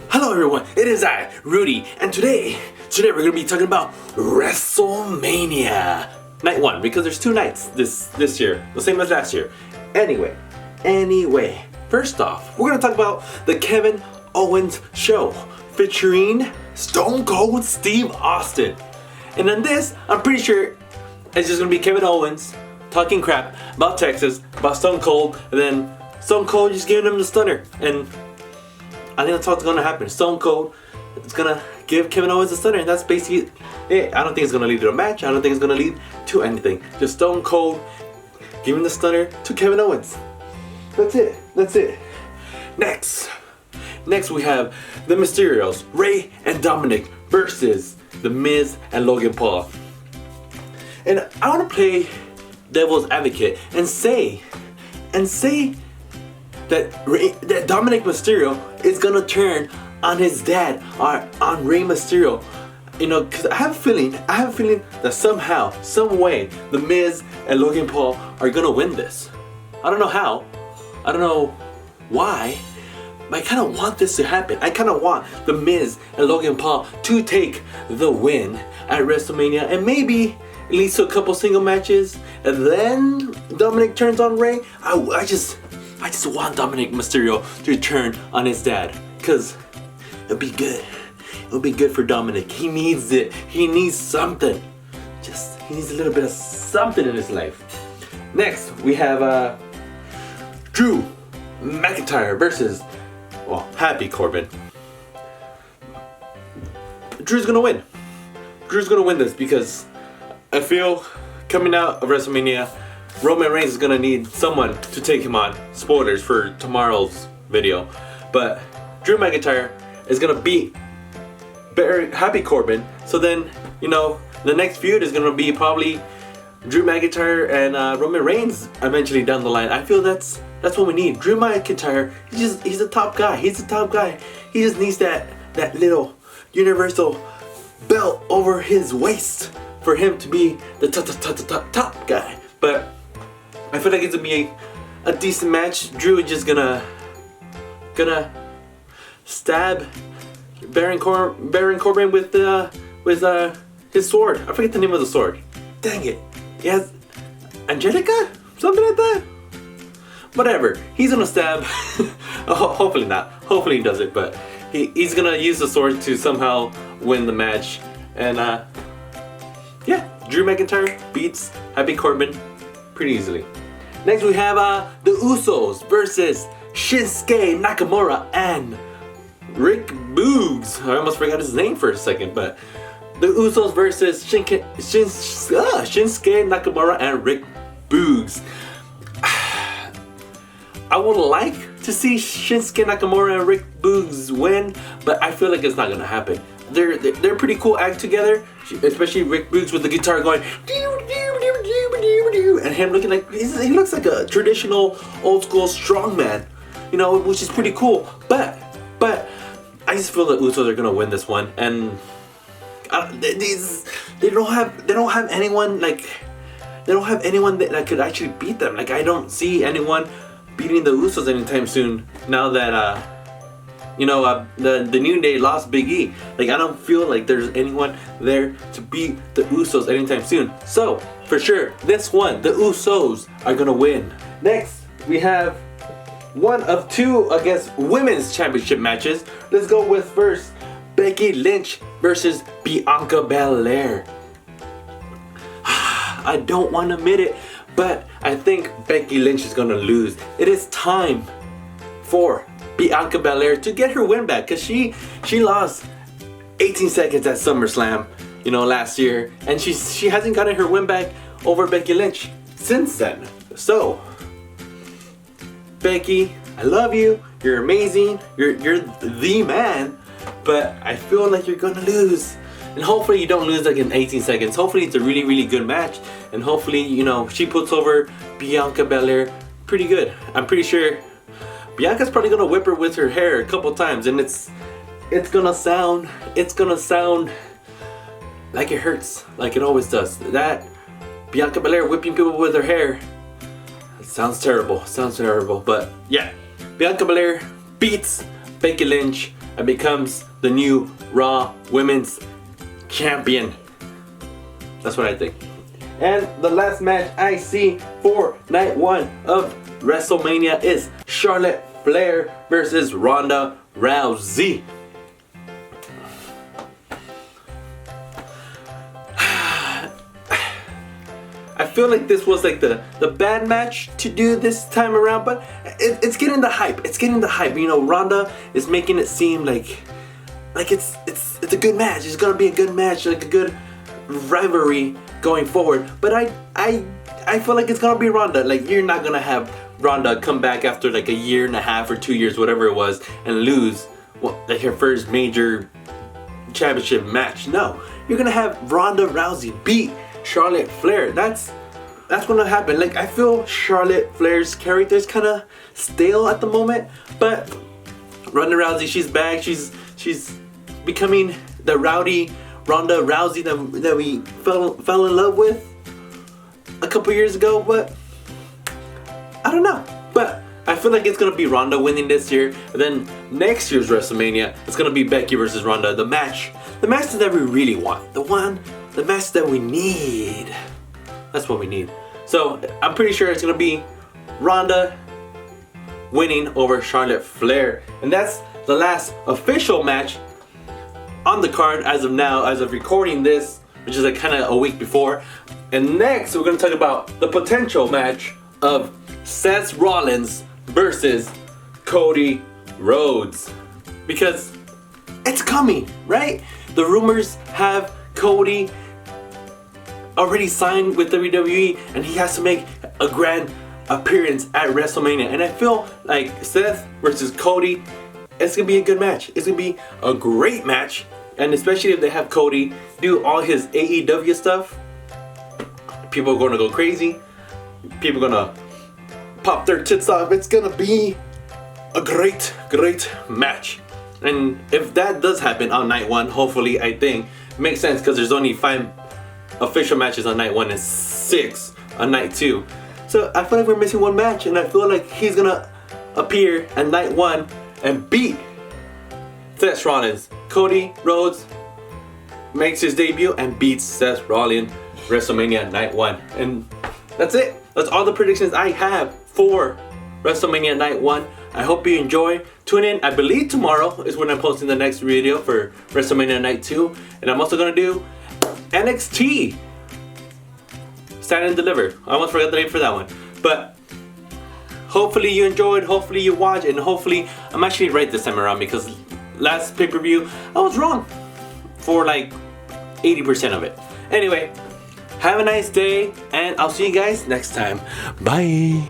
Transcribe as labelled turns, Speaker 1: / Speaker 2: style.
Speaker 1: Hello everyone, it is I, Rudy, and today we're going to be talking about Wrestlemania. Night 1, because there's 2 nights this year, the same as last year. Anyway, first off, we're going to talk about the Kevin Owens show, featuring Stone Cold Steve Austin. And in this, I'm pretty sure it's just going to be Kevin Owens talking crap about Texas, about Stone Cold, and then Stone Cold just giving him the stunner. And I think that's what's gonna happen. Stone Cold is gonna give Kevin Owens a stunner, and that's basically it. I don't think it's gonna lead to a match. I don't think it's gonna lead to anything. Just Stone Cold giving the stunner to Kevin Owens. That's it. Next we have the Mysterios, Rey and Dominic versus the Miz and Logan Paul. And I wanna play devil's advocate and say that Dominic Mysterio is gonna turn on his dad, on Rey Mysterio. You know, because I have a feeling that somehow, some way, the Miz and Logan Paul are gonna win this. I don't know how, I don't know why, but I kind of want this to happen. I kind of want the Miz and Logan Paul to take the win at WrestleMania, and maybe it leads to a couple single matches, and then Dominic turns on Rey. I just want Dominic Mysterio to turn on his dad, because it'll be good. It'll be good for Dominic. He needs it. He needs something. He needs a little bit of something in his life. Next, we have Drew McIntyre versus, Happy Corbin. Drew's gonna win. Drew's gonna win this because I feel coming out of WrestleMania, Roman Reigns is gonna need someone to take him on. Spoilers for tomorrow's video. But Drew McIntyre is gonna beat Happy Corbin. So then, you know, the next feud is gonna be probably Drew McIntyre and Roman Reigns eventually down the line. I feel that's what we need. Drew McIntyre, he's a top guy. He's a top guy. He just needs that little universal belt over his waist for him to be the top guy. But I feel like it's gonna be a decent match. Drew is just gonna stab Baron Corbin with his sword. I forget the name of the sword. Dang it. He has Angelica? Something like that? Whatever. He's gonna stab. Hopefully not. Hopefully he does it, but he's gonna use the sword to somehow win the match. And yeah, Drew McIntyre beats Happy Corbin pretty easily. Next we have the Usos versus Shinsuke Nakamura and Rick Boogs. I almost forgot his name for a second, but the Usos versus Shinsuke Nakamura and Rick Boogs. I would like to see Shinsuke Nakamura and Rick Boogs win, but I feel like it's not gonna happen. They're a pretty cool act together, especially Rick Boogs with the guitar going and him looking like he looks like a traditional old school strongman, you know, which is pretty cool. But I just feel the Usos are gonna win this one, and they don't have anyone that could actually beat them. Like, I don't see anyone beating the Usos anytime soon. Now that the New Day lost Big E, like, I don't feel like there's anyone there to beat the Usos anytime soon. So for sure, this one, the Usos are gonna win. Next, we have one of 2, I guess, women's championship matches. Let's go with first Becky Lynch versus Bianca Belair. I don't want to admit it, but I think Becky Lynch is gonna lose. It is time for Bianca Belair to get her win back, because she lost 18 seconds at SummerSlam, you know, last year, and she hasn't gotten her win back over Becky Lynch since then. So Becky, I love you. You're amazing. You're the man, but I feel like you're gonna lose. And hopefully you don't lose like in 18 seconds. Hopefully it's a really, really good match, and hopefully, you know, she puts over Bianca Belair pretty good. I'm pretty sure Bianca's probably gonna whip her with her hair a couple times, and it's gonna sound like it hurts, like it always does. That Bianca Belair whipping people with her hair, it sounds terrible. But yeah, Bianca Belair beats Becky Lynch and becomes the new Raw Women's Champion. That's what I think. And the last match I see for night 1 of WrestleMania is Charlotte Flair versus Ronda Rousey. I feel like this was like the bad match to do this time around, but it's getting the hype. It's getting the hype. You know, Ronda is making it seem like it's a good match. It's gonna be a good match, like a good rivalry going forward. But I feel like it's gonna be Ronda. Like, you're not gonna have Ronda come back after like a year and a half or 2 years, whatever it was, and lose like her first major championship match. No, you're gonna have Ronda Rousey beat Charlotte Flair. That's gonna happen. Like, I feel Charlotte Flair's character is kind of stale at the moment, but Ronda Rousey, she's back. She's becoming the rowdy Ronda Rousey that we fell in love with a couple years ago. But I don't know. But I feel like it's gonna be Ronda winning this year, and then next year's WrestleMania, it's gonna be Becky versus Ronda. The match that we really want, the match that we need. That's what we need. So I'm pretty sure it's gonna be Ronda winning over Charlotte Flair, and that's the last official match on the card as of now, as of recording this, which is like kind of a week before. And next we're gonna talk about the potential match of Seth Rollins versus Cody Rhodes, because it's coming, right? The rumors have Cody already signed with WWE, and he has to make a grand appearance at WrestleMania. And I feel like Seth versus Cody, it's gonna be a good match. It's gonna be a great match, and especially if they have Cody do all his AEW stuff, people are gonna go crazy. People are gonna pop their tits off. It's gonna be a great match. And if that does happen on night 1, hopefully, I think it makes sense, because there's only 5 official matches on night 1 and 6 on night 2. So I feel like we're missing one match, and I feel like he's gonna appear at night 1 and beat Seth Rollins. Cody Rhodes makes his debut and beats Seth Rollins WrestleMania night 1. And that's it. That's all the predictions I have for WrestleMania night 1. I hope you enjoy. Tune in. I believe tomorrow is when I'm posting the next video for WrestleMania night 2. And I'm also gonna do NXT Stand and Deliver. I almost forgot the name for that one. But hopefully you enjoyed, hopefully you watched, and hopefully I'm actually right this time around, because last pay-per-view I was wrong for like 80% of it. Anyway, have a nice day, and I'll see you guys next time. Bye.